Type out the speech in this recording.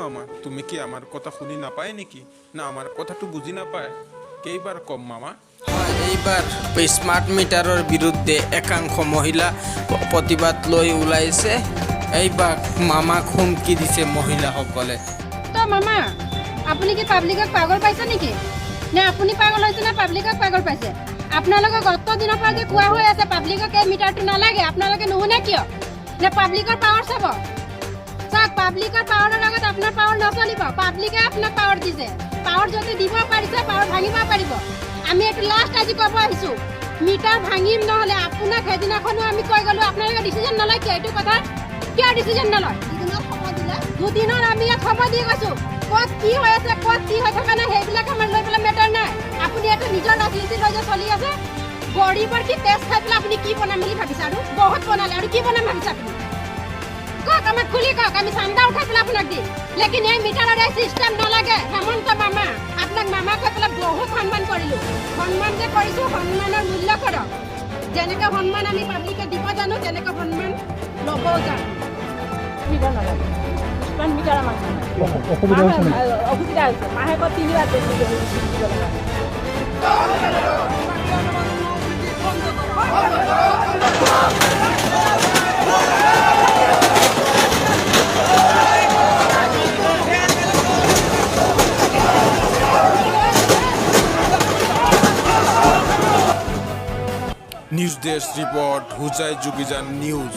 মামা তুমি কি আমাৰ কথা শুনি নাপায় নেকি না আমাৰ কথাটো বুঝি নাপায় কেইবাৰ কম মামা এইবাৰ স্মাৰ্ট মিটাৰৰ বিৰুদ্ধে একাংশ মহিলা প্ৰতিবাদ লৈ ওলাইছে এইবাৰ মামাক হুমকি দিছে মহিলাসকলে তো মামা আপুনি কি পাব্লিকক পাগল পাইছে নেকি নে আপুনি পাগল হৈছে না পাব্লিকক পাগল পাইছে আপোনালোকে গত দিনৰ পৰা যে কোৱা হৈ আছে পাব্লিকক এই মিটাৰটো নালাগে আপোনালোকে নুশুনে কিয় নে পাব্লিকৰ পাৱাৰ চাব চাওক পাব্লিকৰ পাৱাৰৰ লগত আপোনাৰ পাৱাৰ নচলিব পাব্লিকে আপোনাক পাৱাৰ দিছে পাৱাৰ যদি দিব পাৰিছে পাৱাৰ ভাঙিব পাৰিব আমি এইটো লাষ্ট আজি ক'ব আহিছোঁ মিটাৰ ভাঙিম নহ'লে আপোনাক সেইদিনাখনো আমি কৈ গ'লোঁ আপোনালোকে ডিচিজন নলয় কিয় এইটো কথা কিয় ডিচিজন নলয় দুদিনৰ আমি ইয়াত সময় দি গৈছোঁ ক'ত কি হৈ আছে ক'ত কি হৈ থকা নাই সেইবিলাক আমাৰ লৈ পেলাই মেটাৰ নাই আপুনি এইটো নিজৰ ৰাজনীতি লৈ যে চলি আছে গৰীবৰ কি তেজ খাই পেলাই আপুনি কি বনাম বুলি ভাবিছে আৰু বহুত বনালে আৰু কি বনাম ভাবিছে আপুনি কওক আমাক খুলি কওক আমি চান্দা উঠাই পেলাই আপোনাক দিম লেকিন এই মিটাৰৰ এই চিষ্টেম নালাগে হেমন্ত মামা আপোনাক মামা কৈ পেলাই বহুত সন্মান কৰিলোঁ সন্মান যে কৰিছোঁ সন্মানৰ মূল্য কৰক যেনেকৈ সন্মান আমি পাব্লিকে দিব জানো তেনেকৈ সন্মান ল'বও জানো মিটাৰ নালাগে মিটাৰ আমাক অসুবিধা হৈছে মাহেকত 3 বাৰ দিব লগা নিউজ ডেস্ক ৰিপোৰ্ট হুজাই যুগিজান নিউজ